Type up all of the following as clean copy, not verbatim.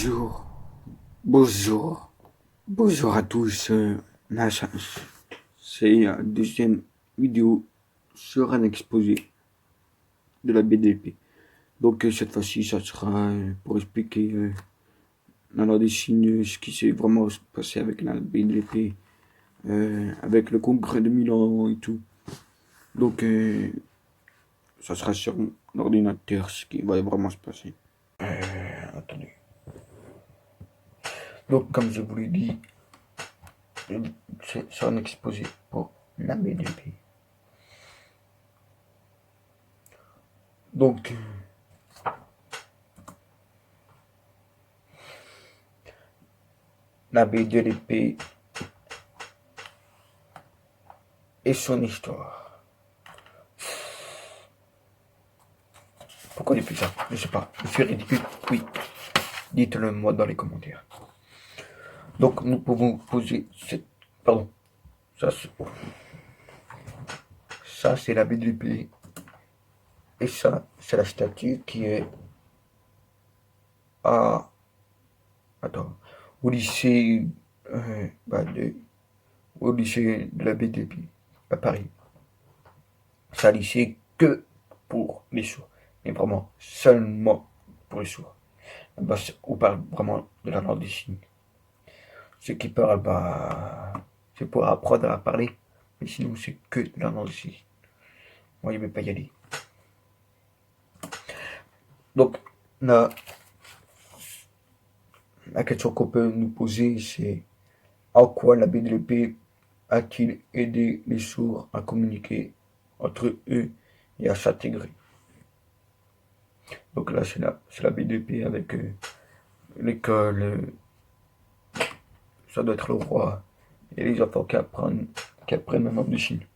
Bonjour, bonjour, bonjour à tous. C'est une deuxième vidéo sur un exposé de la BDP. Donc cette fois-ci, ça sera pour expliquer dans des signes ce qui s'est vraiment passé avec la BDP, avec le congrès de Milan et tout. Donc ça sera sur mon ordinateur ce qui va vraiment se passer. Attendez. Donc comme je vous l'ai dit, c'est un exposé pour la BDP. Donc, la BDP et son histoire. Pourquoi depuis ça? Je sais pas. Je suis ridicule? Oui. Dites-le moi dans les commentaires. Donc, nous pouvons poser cette... Pardon. Ça c'est la BDP. Et ça, c'est la statue qui est à... Attends. Au lycée... au lycée de la BDP à Paris. C'est un lycée que pour les sourds. Mais vraiment, seulement pour les sourds. Bah, on parle vraiment de la langue des signes. Ceux qui parlent, c'est pour apprendre à parler. Mais sinon, c'est que de la langue des signes. Moi, je ne vais pas y aller. Donc, la question qu'on peut nous poser, c'est en quoi la BDP a-t-il aidé les sourds à communiquer entre eux et à s'intégrer? Donc là, c'est la BDP avec l'école, ça doit être le roi, et les enfants qui apprennent la langue des signes.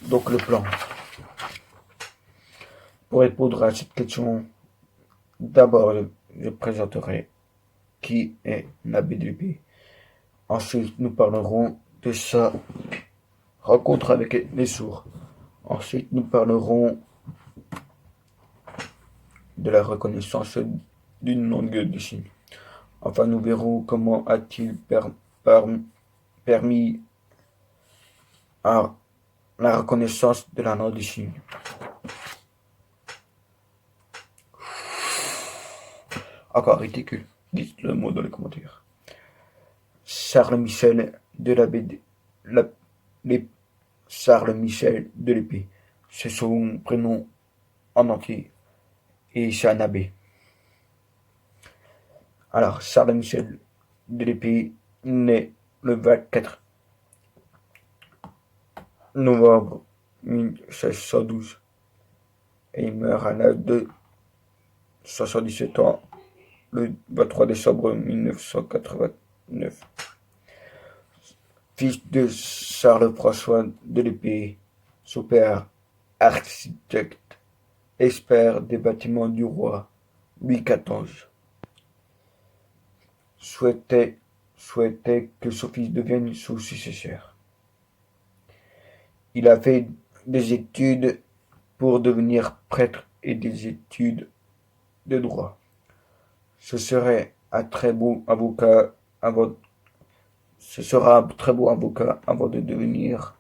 Donc le plan. Pour répondre à cette question, d'abord je présenterai qui est la BDP. Ensuite, nous parlerons de sa rencontre avec les sourds. Ensuite, nous parlerons de la reconnaissance d'une langue des signes. Enfin, nous verrons comment a-t-il permis à la reconnaissance de la langue des signes. Encore ridicule. Dites le mot dans les commentaires. Charles Michel de la BD. Charles Michel de l'épée. C'est son prénom en entier. Et c'est un abbé. Alors, Charles Michel de l'épée naît le 24 novembre 1612 et il meurt à l'âge de 77 ans le 23 décembre 1989. Fils de Charles-François de l'Épée, son père, architecte, expert des bâtiments du roi Louis XIV, souhaitait que son fils devienne son successeur. Il a fait des études pour devenir prêtre et des études de droit. Ce sera un très beau avocat avant de devenir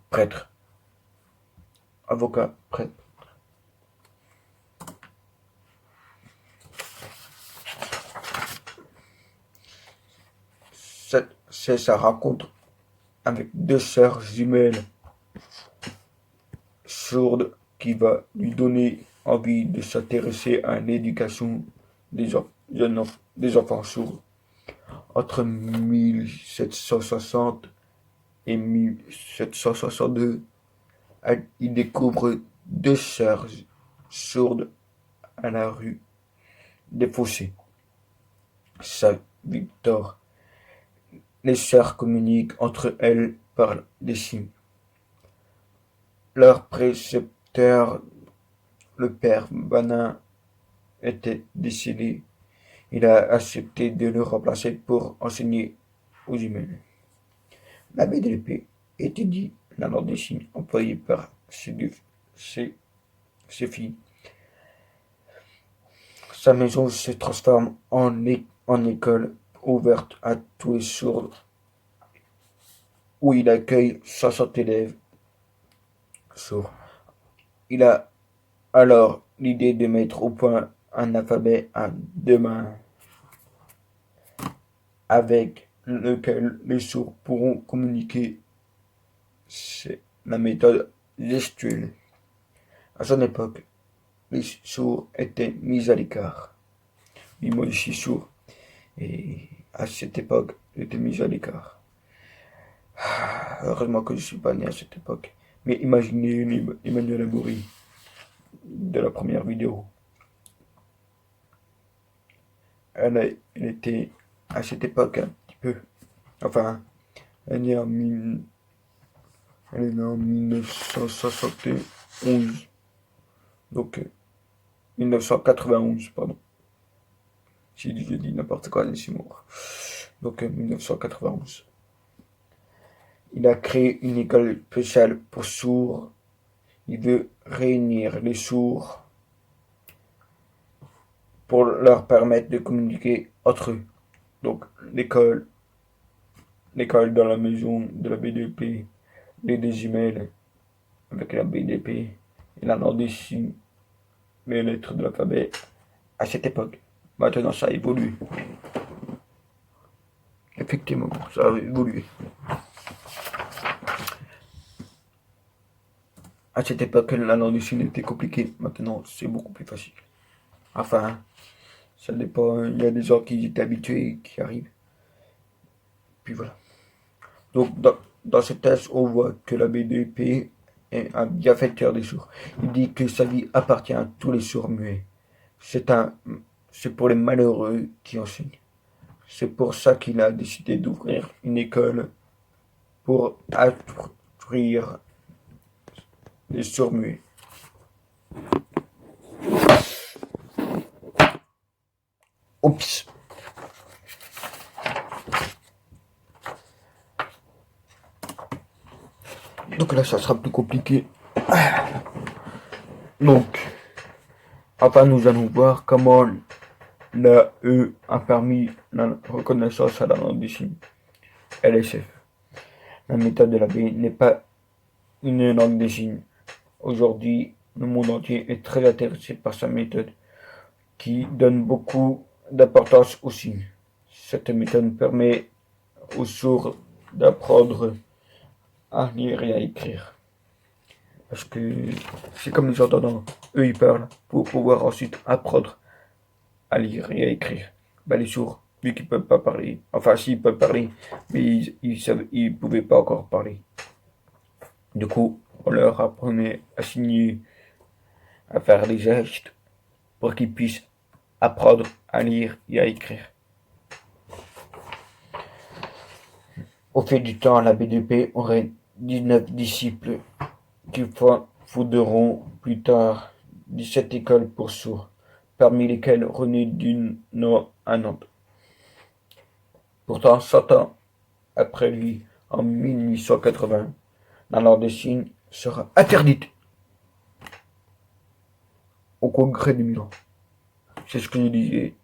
prêtre. Avocat, prêtre. C'est sa rencontre avec deux sœurs jumelles sourdes qui va lui donner envie de s'intéresser à l'éducation des enfants sourds. Entre 1760 et 1762, il découvre deux sœurs sourdes à la rue des Fossés, Saint-Victor. Les sœurs communiquent entre elles par des signes. Leur précepteur, le père Banin, était décédé. Il a accepté de le remplacer pour enseigner aux humains. La BDP étudie la langue des signes employée par ses filles. sa maison se transforme en école ouverte à tous les sourds, où il accueille 60 élèves sourds. Il a alors l'idée de mettre au point un alphabet à 2 mains avec lequel les sourds pourront communiquer. C'est la méthode gestuelle. À son époque, les sourds étaient mis à l'écart. Oui, moi je suis sourd. Et à cette époque, j'étais mis à l'écart. Heureusement que je ne suis pas né à cette époque. Mais imaginez Emmanuel Amoury de la première vidéo. Elle était à cette époque un petit peu. Enfin, elle est née en 1971. Donc, 1991, pardon. Si je dis n'importe quoi, laissez-moi. Donc, 1991. Il a créé une école spéciale pour sourds. Il veut réunir les sourds pour leur permettre de communiquer entre eux. Donc, l'école dans la maison de la BDP, les décimèles avec la BDP et la langue des signes, les lettres de l'alphabet à cette époque. Maintenant, ça a évolué. Effectivement, ça a évolué. À cette époque, la langue des signes était compliquée. Maintenant, c'est beaucoup plus facile. Enfin, ça dépend. Il y a des gens qui étaient habitués et qui arrivent. Puis voilà. Donc, dans ce test, on voit que la BDP est un bienfaiteur des sourds. Il dit que sa vie appartient à tous les sourds muets. C'est pour les malheureux qui enseigne. C'est pour ça qu'il a décidé d'ouvrir une école pour instruire les sourds muets. Oups. Donc là, ça sera plus compliqué. Donc, enfin, nous allons voir comment l'AE a permis la reconnaissance à la langue des signes. LSF. La méthode de la B n'est pas une langue des signes. Aujourd'hui, le monde entier est très intéressé par sa méthode, qui donne beaucoup d'importance aux signes. Cette méthode permet aux sourds d'apprendre à lire et à écrire. Parce que c'est comme les entendants, eux ils parlent pour pouvoir ensuite apprendre à lire et à écrire. Les sourds, vu qu'ils peuvent pas parler, enfin s'ils peuvent parler, mais ils pouvaient pas encore parler. Du coup, on leur apprenait à signer, à faire des gestes pour qu'ils puissent apprendre à lire et à écrire. Au fil du temps, la BDP aurait 19 disciples qui fonderont plus tard 17 écoles pour sourds, parmi lesquelles René Dunant à Nantes. Pourtant, 100 ans après lui, en 1880, la langue des signes sera interdite au Congrès de Milan. C'est ce que je disais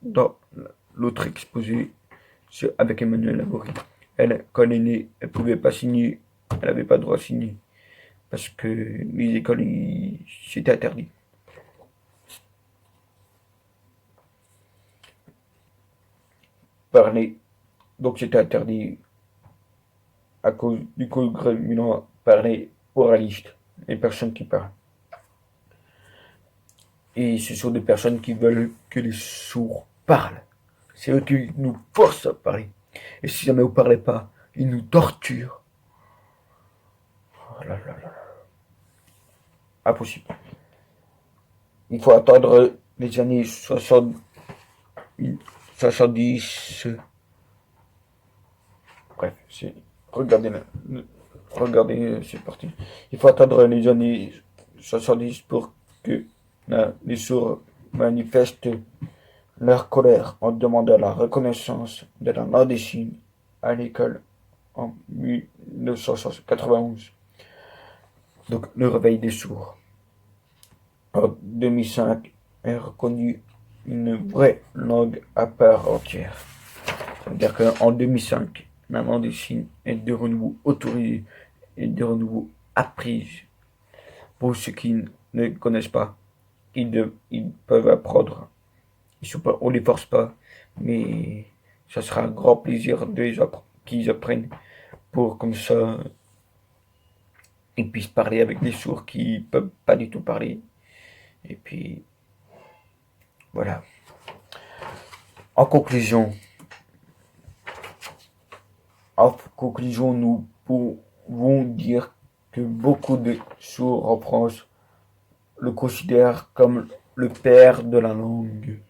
dans l'autre exposé avec Emmanuel Amoury. Elle, quand elle est née, elle pouvait pas signer, elle n'avait pas le droit de signer, parce que les écoles, c'était interdit. Parler, donc c'était interdit à cause du Congrès de Milan, parler oraliste, les personnes qui parlent. Et ce sont des personnes qui veulent que les sourds parlent. C'est eux qui nous forcent à parler. Et si jamais vous ne parlez pas, ils nous torturent. Oh là là là. Impossible. Il faut attendre les années 70. Bref, regardez, c'est parti. Il faut attendre les années 70 pour que les sourds manifestent leur colère en demandant la reconnaissance de la langue des signes à l'école en 1991. Donc, le réveil des sourds. En 2005 est reconnu une vraie langue à part entière. Ça veut dire qu'en 2005, la langue des signes est de renouveau autorisée et de renouveau apprise. Pour ceux qui ne connaissent pas, ils peuvent apprendre. On ne les force pas, mais ça sera un grand plaisir qu'ils apprennent pour comme ça ils puissent parler avec des sourds qui ne peuvent pas du tout parler. Et puis voilà. En conclusion, nous pouvons dire que beaucoup de sourds en France le considèrent comme le père de la langue,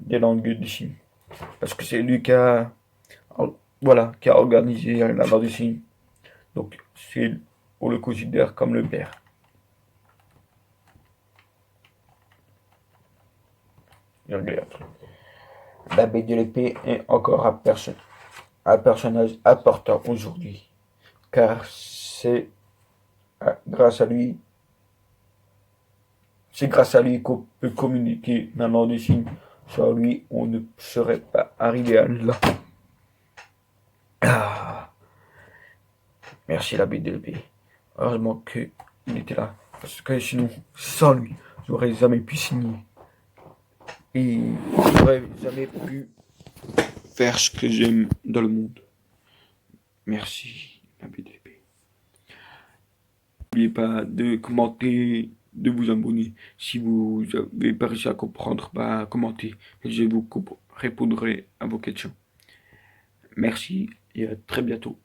des langues des signes. Parce que c'est lui qui a organisé la langue des signes. Donc, on le considère comme le père. L'abbé de l'épée est encore un personnage important aujourd'hui, car grâce à lui, c'est grâce à lui qu'on peut communiquer la langue des signes. Sans lui, on ne serait pas arrivé à là. Ah, merci l'abbé de l'épée. Heureusement qu'il était là, parce que sinon, sans lui, j'aurais jamais pu signer. Et j'aurais jamais pu faire ce que j'aime dans le monde. Merci, l'abbé de l'épée. N'oubliez pas de commenter, de vous abonner. Si vous n'avez pas réussi à comprendre, commentez. Je vous répondrai à vos questions. Merci et à très bientôt.